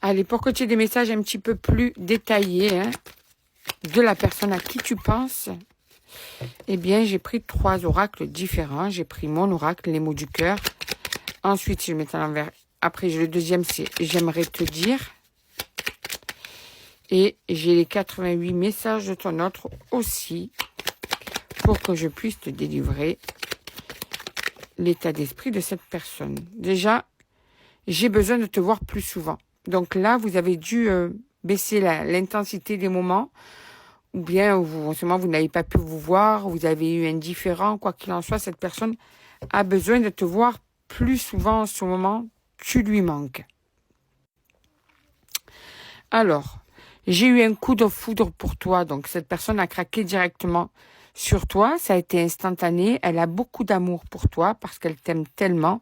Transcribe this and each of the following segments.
Allez, pour que tu aies des messages un petit peu plus détaillés hein, de la personne à qui tu penses, eh bien, j'ai pris 3 oracles différents. J'ai pris mon oracle, les mots du cœur. Ensuite, je vais mettre à l'envers. Après, le deuxième, c'est « J'aimerais te dire ». Et j'ai les 88 messages de ton autre aussi pour que je puisse te délivrer l'état d'esprit de cette personne. Déjà, j'ai besoin de te voir plus souvent. Donc là, vous avez dû baisser l'intensité des moments ou bien en ce moment, vous n'avez pas pu vous voir, vous avez eu un différend, quoi qu'il en soit, cette personne a besoin de te voir plus souvent en ce moment, tu lui manques. Alors, j'ai eu un coup de foudre pour toi, donc cette personne a craqué directement sur toi, ça a été instantané, elle a beaucoup d'amour pour toi parce qu'elle t'aime tellement,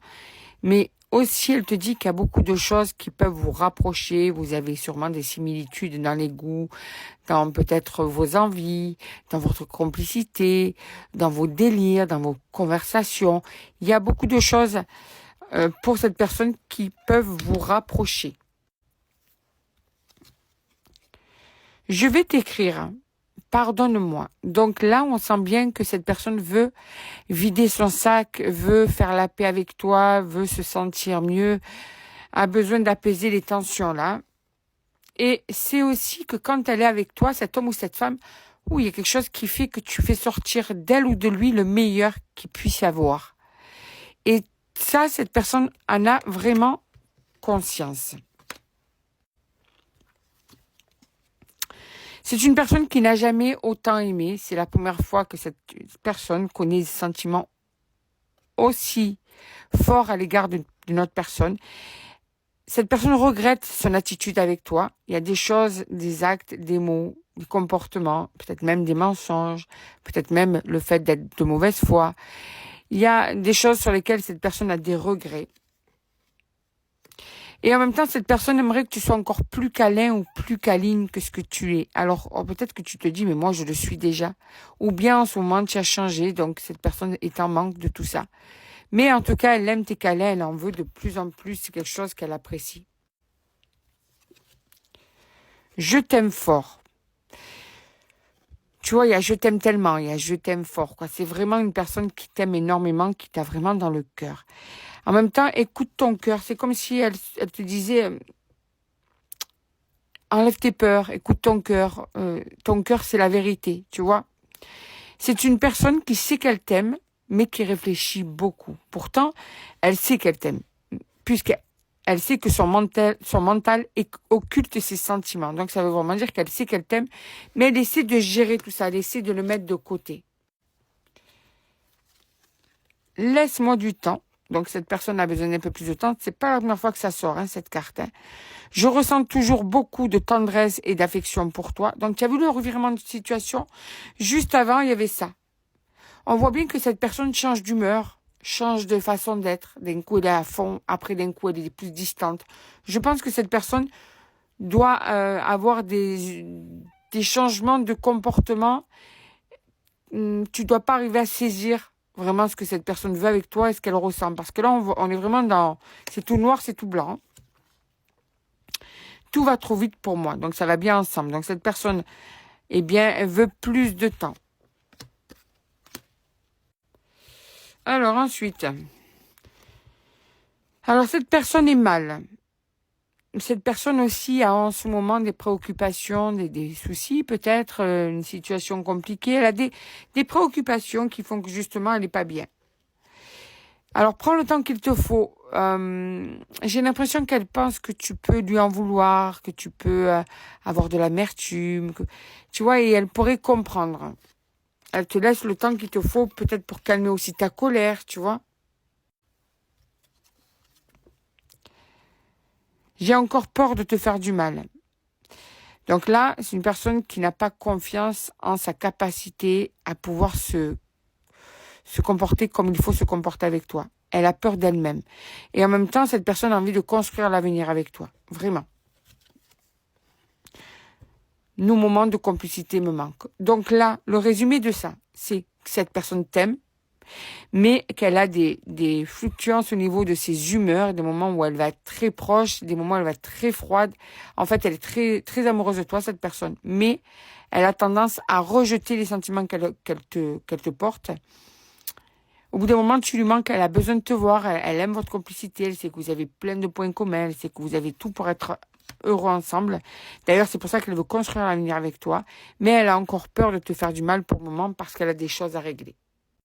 mais aussi elle te dit qu'il y a beaucoup de choses qui peuvent vous rapprocher, vous avez sûrement des similitudes dans les goûts, dans peut-être vos envies, dans votre complicité, dans vos délires, dans vos conversations, il y a beaucoup de choses pour cette personne qui peuvent vous rapprocher. Je vais t'écrire, pardonne-moi. Donc là, on sent bien que cette personne veut vider son sac, veut faire la paix avec toi, veut se sentir mieux, a besoin d'apaiser les tensions là. Et c'est aussi que quand elle est avec toi, cet homme ou cette femme, il y a quelque chose qui fait que tu fais sortir d'elle ou de lui le meilleur qu'il puisse y avoir. Et ça, cette personne en a vraiment conscience. C'est une personne qui n'a jamais autant aimé. C'est la première fois que cette personne connaît des sentiments aussi forts à l'égard d'une autre personne. Cette personne regrette son attitude avec toi. Il y a des choses, des actes, des mots, des comportements, peut-être même des mensonges, peut-être même le fait d'être de mauvaise foi. Il y a des choses sur lesquelles cette personne a des regrets. Et en même temps, cette personne aimerait que tu sois encore plus câlin ou plus câline que ce que tu es. Alors, peut-être que tu te dis, mais moi, je le suis déjà. Ou bien, en ce moment, tu as changé, donc cette personne est en manque de tout ça. Mais en tout cas, elle aime tes câlins, elle en veut de plus en plus. C'est quelque chose qu'elle apprécie. Je t'aime fort. Tu vois, il y a je t'aime tellement, il y a je t'aime fort, quoi. C'est vraiment une personne qui t'aime énormément, qui t'a vraiment dans le cœur. En même temps, écoute ton cœur. C'est comme si elle te disait, enlève tes peurs, écoute ton cœur. Ton cœur, c'est la vérité, tu vois. C'est une personne qui sait qu'elle t'aime, mais qui réfléchit beaucoup. Pourtant, elle sait qu'elle t'aime, puisqu'elle sait que son mental occulte ses sentiments. Donc, ça veut vraiment dire qu'elle sait qu'elle t'aime, mais elle essaie de gérer tout ça, elle essaie de le mettre de côté. Laisse-moi du temps. Donc, cette personne a besoin d'un peu plus de temps. C'est pas la première fois que ça sort, hein, cette carte. Hein. Je ressens toujours beaucoup de tendresse et d'affection pour toi. Donc, tu as vu le revirement de situation? Juste avant, il y avait ça. On voit bien que cette personne change d'humeur, change de façon d'être. D'un coup, elle est à fond. Après, d'un coup, elle est plus distante. Je pense que cette personne doit avoir des changements de comportement. Tu dois pas arriver à saisir vraiment ce que cette personne veut avec toi et ce qu'elle ressent. Parce que là, on est vraiment dans... C'est tout noir, c'est tout blanc. Tout va trop vite pour moi. Donc, ça va bien ensemble. Donc, cette personne, eh bien, elle veut plus de temps. Alors, ensuite. Alors, cette personne est mal. Cette personne aussi a en ce moment des préoccupations, des soucis peut-être, une situation compliquée. Elle a des préoccupations qui font que justement, elle n'est pas bien. Alors, prends le temps qu'il te faut. J'ai l'impression qu'elle pense que tu peux lui en vouloir, que tu peux avoir de l'amertume, tu vois, et elle pourrait comprendre. Elle te laisse le temps qu'il te faut, peut-être pour calmer aussi ta colère, tu vois. J'ai encore peur de te faire du mal. Donc là, c'est une personne qui n'a pas confiance en sa capacité à pouvoir se comporter comme il faut se comporter avec toi. Elle a peur d'elle-même. Et en même temps, cette personne a envie de construire l'avenir avec toi. Vraiment. Nos moments de complicité me manquent. Donc là, le résumé de ça, c'est que cette personne t'aime, mais qu'elle a des fluctuations au niveau de ses humeurs, des moments où elle va être très proche, des moments où elle va être très froide. En fait, elle est très, très amoureuse de toi, cette personne, mais elle a tendance à rejeter les sentiments qu'elle te porte. Au bout d'un moment, tu lui manques, elle a besoin de te voir, elle aime votre complicité, elle sait que vous avez plein de points communs, elle sait que vous avez tout pour être heureux ensemble. D'ailleurs, c'est pour ça qu'elle veut construire l'avenir avec toi, mais elle a encore peur de te faire du mal pour le moment parce qu'elle a des choses à régler.